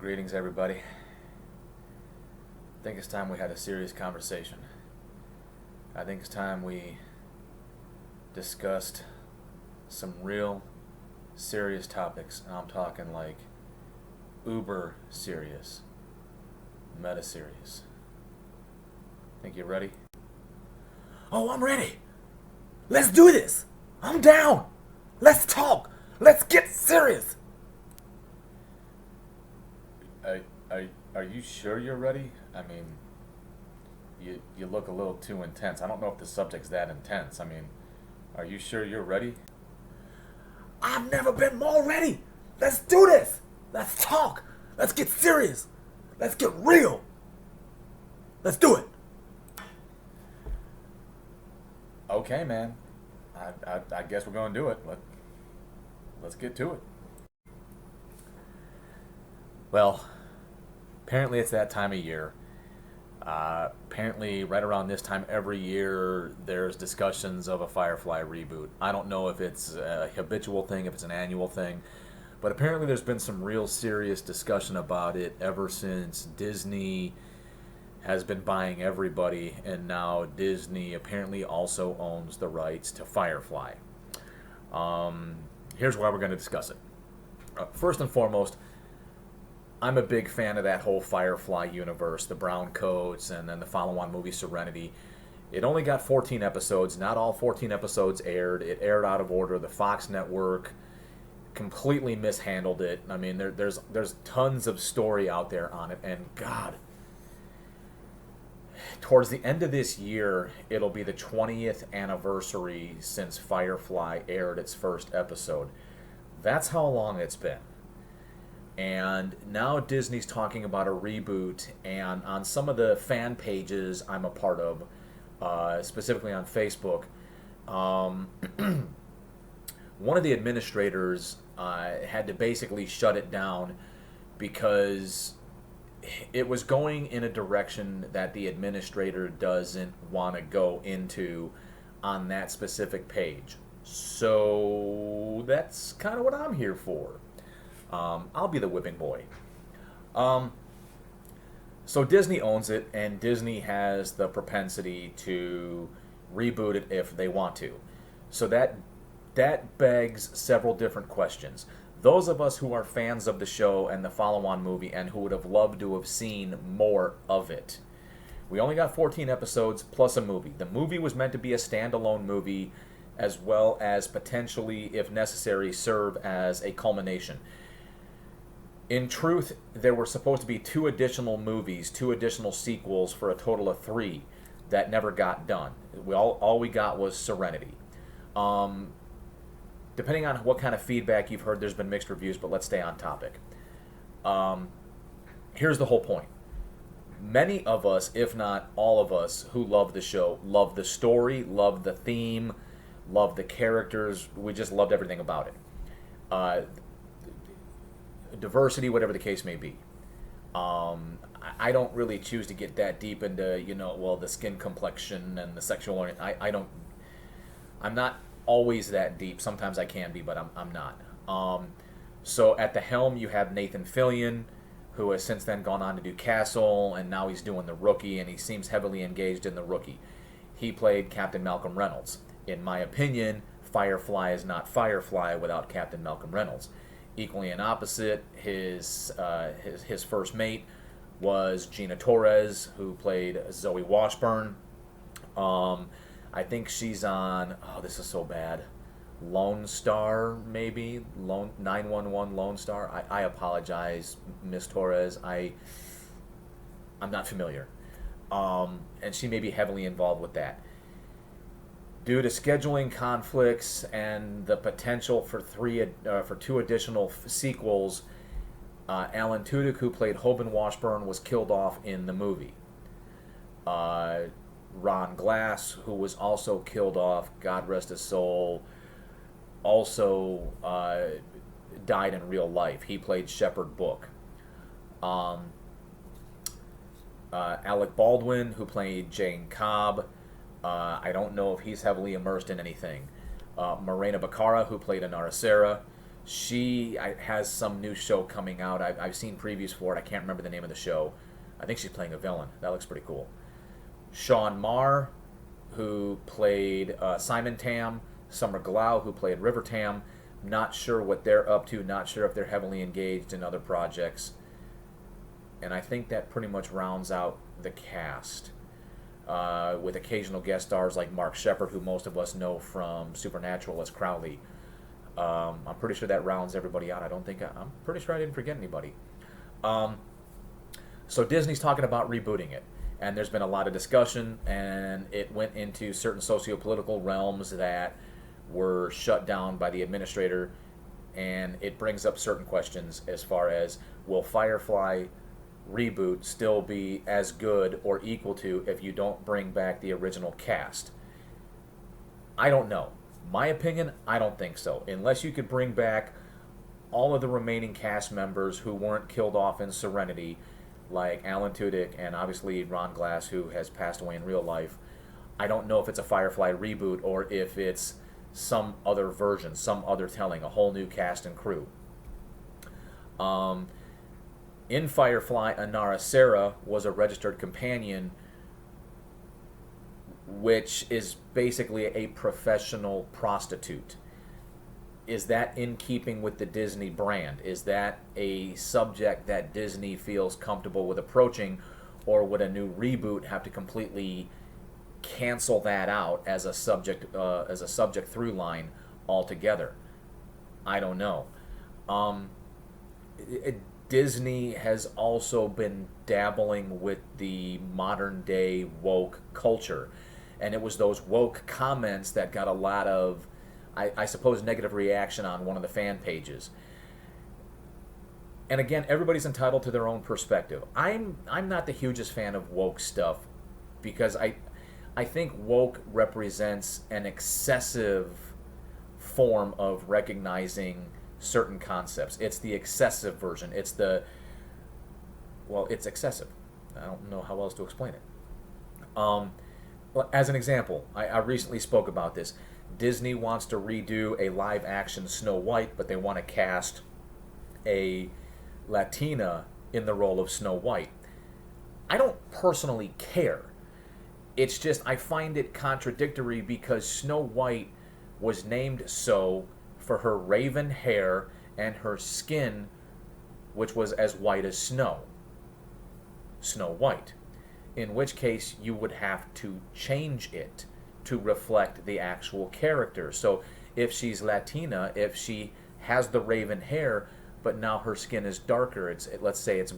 Greetings, everybody. I think it's time we had a serious conversation. I think it's time we discussed some real serious topics. And I'm talking like uber serious, meta serious. Think you're ready? Oh, I'm ready. Let's do this. I'm down. Let's talk. Let's get serious. Are you sure you're ready? I mean, you look a little too intense. I don't know if the subject's that intense. I mean, are you sure you're ready? I've never been more ready. Let's do this. Let's talk. Let's get serious. Let's get real. Let's do it. Okay, man. I guess we're going to do it. Let's get to it. Well, apparently it's that time of year. Apparently right around this time every year there's discussions of a Firefly reboot. I don't know if it's a habitual thing, if it's an annual thing, but apparently there's been some real serious discussion about it ever since Disney has been buying everybody, and now Disney apparently also owns the rights to Firefly. Here's why we're going to discuss it. First and foremost, I'm a big fan of that whole Firefly universe, the brown coats, and then the follow-on movie Serenity. It only got 14 episodes. Not all 14 episodes aired. It aired out of order. The Fox network completely mishandled it. I mean, there's tons of story out there on it, and God, towards the end of this year, it'll be the 20th anniversary since Firefly aired its first episode. That's how long it's been. And now Disney's talking about a reboot, and on some of the fan pages I'm a part of, specifically on Facebook, one of the administrators had to basically shut it down because it was going in a direction that the administrator doesn't want to go into on that specific page. So that's kind of what I'm here for. I'll be the whipping boy. So Disney owns it, and Disney has the propensity to reboot it if they want to. So that begs several different questions. Those of us who are fans of the show and the follow-on movie and who would have loved to have seen more of it. We only got 14 episodes plus a movie. The movie was meant to be a standalone movie as well as potentially, if necessary, serve as a culmination. In truth, there were supposed to be 2 additional movies, 2 additional sequels for a total of 3 that never got done. All we got was Serenity. Depending on what kind of feedback you've heard, there's been mixed reviews, but let's stay on topic. Here's the whole point. Many of us, if not all of us, who love the show, love the story, love the theme, love the characters. We just loved everything about it. Diversity, whatever the case may be. I don't really choose to get that deep into, the skin complexion and the sexual orientation. I'm not always that deep. Sometimes I can be, but I'm not. So at the helm, you have Nathan Fillion, who has since then gone on to do Castle, and now he's doing The Rookie, and he seems heavily engaged in The Rookie. He played Captain Malcolm Reynolds. In my opinion, Firefly is not Firefly without Captain Malcolm Reynolds. Equally and opposite, his first mate was Gina Torres, who played Zoe Washburn. I think she's on, this is so bad, Lone Star, maybe? 911 Lone Star? I apologize, Miss Torres. I'm not familiar. And she may be heavily involved with that. Due to scheduling conflicts and the potential for 2 additional sequels, Alan Tudyk, who played Hoban Washburn, was killed off in the movie. Ron Glass, who was also killed off, God rest his soul, also died in real life. He played Shepard Book. Alec Baldwin, who played Jane Cobb, I don't know if he's heavily immersed in anything. Morena Baccara, who played Inara Serra, has some new show coming out. I've seen previews for it. I can't remember the name of the show. I think she's playing a villain. That looks pretty cool. Sean Marr, who played Simon Tam. Summer Glau, who played River Tam. Not sure what they're up to. Not sure if they're heavily engaged in other projects. And I think that pretty much rounds out the cast. With occasional guest stars like Mark Sheppard, who most of us know from Supernatural as Crowley. I'm pretty sure that rounds everybody out. I'm pretty sure I didn't forget anybody. So Disney's talking about rebooting it. And there's been a lot of discussion, and it went into certain socio-political realms that were shut down by the administrator, and it brings up certain questions as far as, will Firefly Reboot still be as good or equal to if you don't bring back the original cast? I don't know. My opinion, I don't think so. Unless you could bring back all of the remaining cast members who weren't killed off in Serenity, like Alan Tudyk and obviously Ron Glass, who has passed away in real life. I don't know if it's a Firefly reboot or if it's some other version, some other telling, a whole new cast and crew. In Firefly, Anara Sarah was a registered companion, which is basically a professional prostitute. Is that in keeping with the Disney brand? Is that a subject that Disney feels comfortable with approaching, or would a new reboot have to completely cancel that out as a subject through line altogether? I don't know. Disney has also been dabbling with the modern day woke culture, and it was those woke comments that got a lot of, I suppose, negative reaction on one of the fan pages. And again, everybody's entitled to their own perspective. I'm not the hugest fan of woke stuff because I think woke represents an excessive form of recognizing certain concepts. It's the excessive version. It's excessive. I don't know how else to explain it. As an example, I recently spoke about this. Disney wants to redo a live-action Snow White, but they want to cast a Latina in the role of Snow White. I don't personally care. It's just I find it contradictory because Snow White was named so for her raven hair and her skin, which was as white as snow. Snow White. In which case you would have to change it to reflect the actual character. So if she's Latina, if she has the raven hair, but now her skin is darker, let's say it's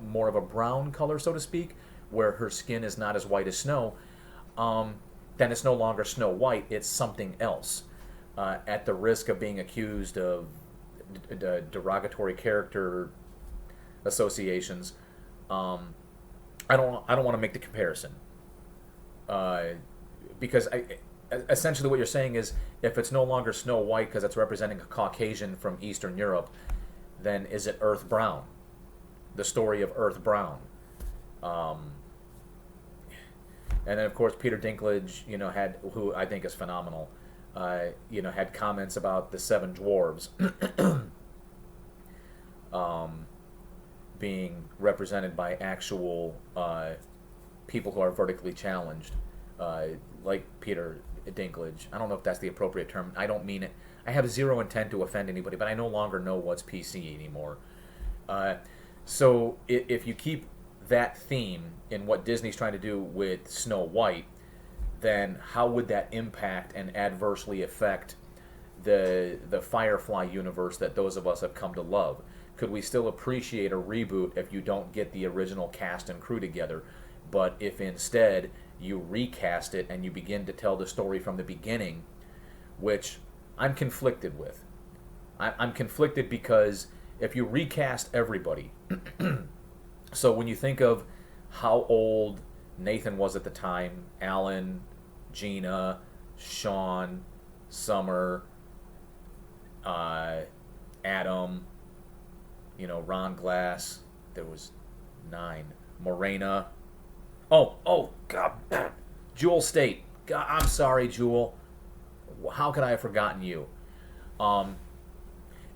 more of a brown color, so to speak, where her skin is not as white as snow, then it's no longer Snow White, it's something else. At the risk of being accused of derogatory character associations, I don't want to make the comparison. Because essentially what you're saying is, if it's no longer Snow White because it's representing a Caucasian from Eastern Europe, then is it Earth Brown? The story of Earth Brown. And then of course Peter Dinklage, who I think is phenomenal, had comments about the Seven Dwarves being represented by actual people who are vertically challenged. Like Peter Dinklage. I don't know if that's the appropriate term. I don't mean it. I have zero intent to offend anybody, but I no longer know what's PC anymore. So if you keep that theme in what Disney's trying to do with Snow White, then how would that impact and adversely affect the Firefly universe that those of us have come to love? Could we still appreciate a reboot if you don't get the original cast and crew together, but if instead you recast it and you begin to tell the story from the beginning, which I'm conflicted with. I'm conflicted because if you recast everybody, so when you think of how old Nathan was at the time, Alan, Gina, Sean, Summer, Adam, Ron Glass, there was 9, Morena, Oh, God. Jewel State. God, I'm sorry, Jewel. How could I have forgotten you?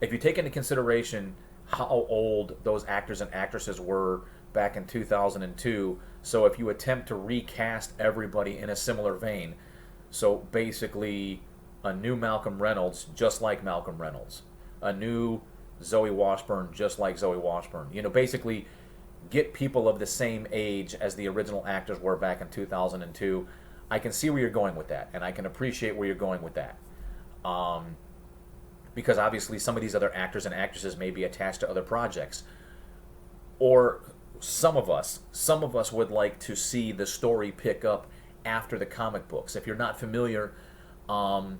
if you take into consideration how old those actors and actresses were back in 2002, so if you attempt to recast everybody in a similar vein, so basically a new Malcolm Reynolds just like Malcolm Reynolds, a new Zoe Washburn just like Zoe Washburn, basically get people of the same age as the original actors were back in 2002. I can see where you're going with that, and I can appreciate where you're going with that. Because obviously some of these other actors and actresses may be attached to other projects. Or some of us would like to see the story pick up after the comic books. If you're not familiar, the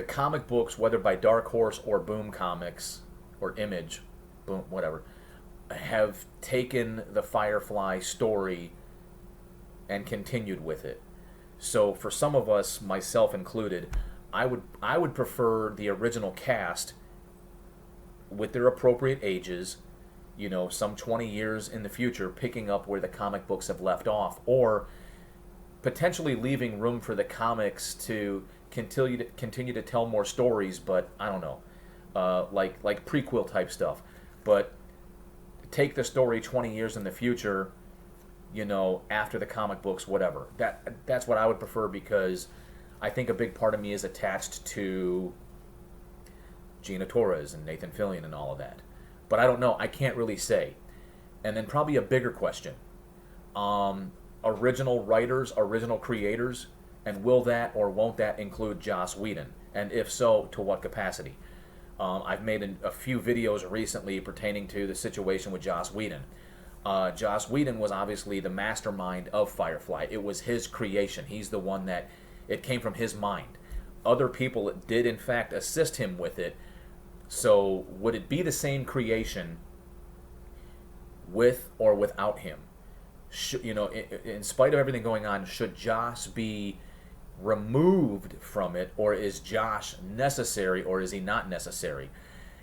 comic books, whether by Dark Horse or Boom Comics or Image, Boom, whatever, have taken the Firefly story and continued with it. So for some of us, myself included, I would prefer the original cast with their appropriate ages, some 20 years in the future, picking up where the comic books have left off, or potentially leaving room for the comics to continue to tell more stories, but I don't know, like prequel type stuff. But take the story 20 years in the future, after the comic books, whatever. That's what I would prefer, because I think a big part of me is attached to Gina Torres and Nathan Fillion and all of that. But I don't know. I can't really say. And then probably a bigger question. Original writers, original creators, and will that or won't that include Joss Whedon? And if so, to what capacity? I've made a few videos recently pertaining to the situation with Joss Whedon. Joss Whedon was obviously the mastermind of Firefly. It was his creation. He's the one that it came from his mind. Other people did in fact assist him with it. So would it be the same creation with or without him? In spite of everything going on, should Joss be removed from it, or is Josh necessary, or is he not necessary?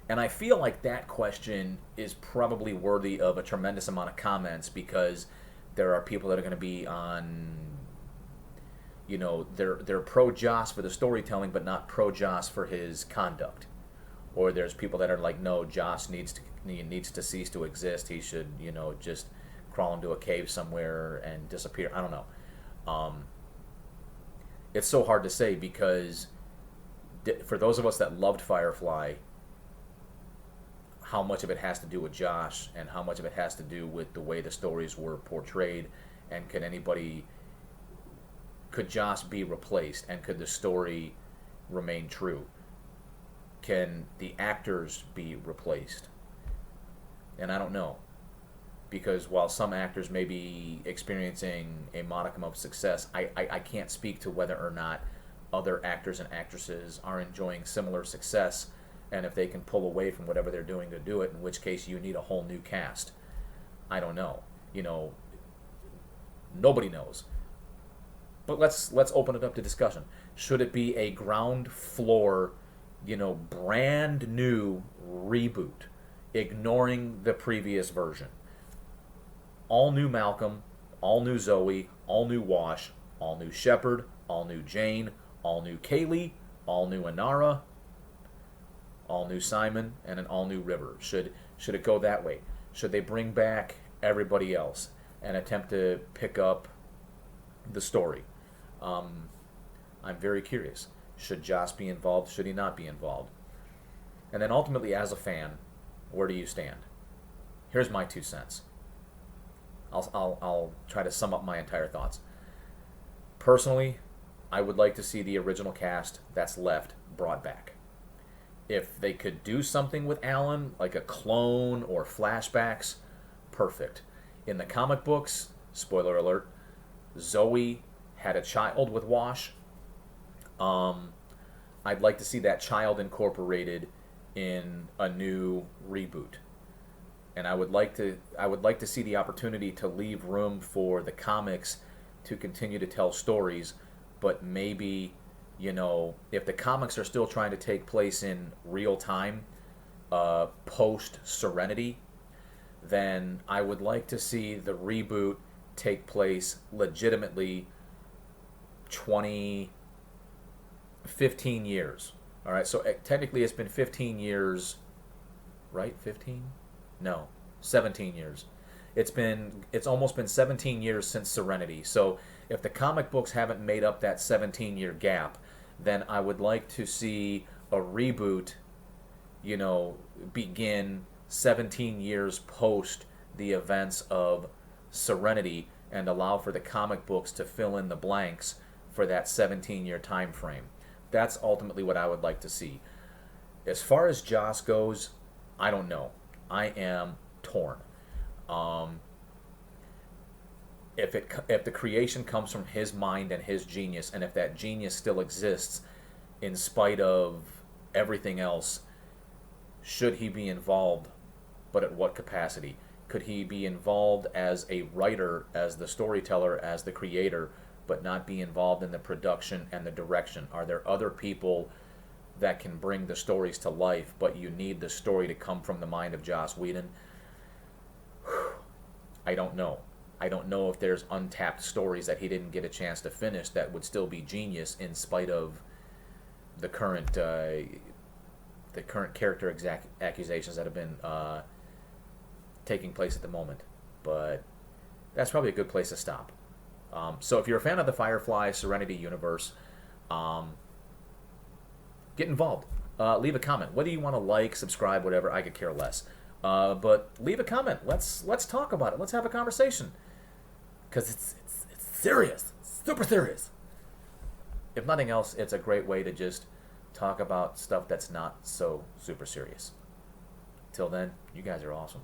And I feel like that question is probably worthy of a tremendous amount of comments, because there are people that are going to be on, they're pro Joss for the storytelling, but not pro Joss for his conduct. Or there's people that are like, no, Joss needs to cease to exist. He should, just crawl into a cave somewhere and disappear. I don't know. It's so hard to say, because for those of us that loved Firefly, how much of it has to do with Josh, and how much of it has to do with the way the stories were portrayed, and could Josh be replaced, and could the story remain true? Can the actors be replaced? And I don't know, because while some actors may be experiencing a modicum of success, I can't speak to whether or not other actors and actresses are enjoying similar success, and if they can pull away from whatever they're doing to do it, in which case you need a whole new cast. I don't know. Nobody knows. But let's open it up to discussion. Should it be a ground floor, brand new reboot, ignoring the previous version? All new Malcolm, all new Zoe, all new Wash, all new Shepard, all new Jane, all new Kaylee, all new Inara, all new Simon, and an all new River. Should it go that way? Should they bring back everybody else and attempt to pick up the story? I'm very curious. Should Joss be involved? Should he not be involved? And then ultimately, as a fan, where do you stand? Here's my 2 cents. I'll try to sum up my entire thoughts. Personally, I would like to see the original cast that's left brought back. If they could do something with Alan, like a clone or flashbacks, perfect. In the comic books, spoiler alert, Zoe had a child with Wash. I'd like to see that child incorporated in a new reboot. And I would like to see the opportunity to leave room for the comics to continue to tell stories, but maybe, if the comics are still trying to take place in real time, post Serenity, then I would like to see the reboot take place legitimately 15 years, All right, so technically it's been 15 years, right? 15? No, 17 years. It's almost been 17 years since Serenity. So if the comic books haven't made up that 17-year gap, then I would like to see a reboot, begin 17 years post the events of Serenity and allow for the comic books to fill in the blanks for that 17-year time frame. That's ultimately what I would like to see. As far as Joss goes, I don't know. I am torn. If the creation comes from his mind and his genius, and if that genius still exists in spite of everything else, should he be involved? But at what capacity? Could he be involved as a writer, as the storyteller, as the creator, but not be involved in the production and the direction? Are there other people that can bring the stories to life, but you need the story to come from the mind of Joss Whedon? I don't know. I don't know if there's untapped stories that he didn't get a chance to finish that would still be genius in spite of the current character accusations that have been taking place at the moment. But that's probably a good place to stop. So if you're a fan of the Firefly Serenity universe, get involved. Leave a comment. Whether you want to like, subscribe, whatever, I could care less. But leave a comment. Let's talk about it. Let's have a conversation. Because it's serious. It's super serious. If nothing else, it's a great way to just talk about stuff that's not so super serious. Till then, you guys are awesome.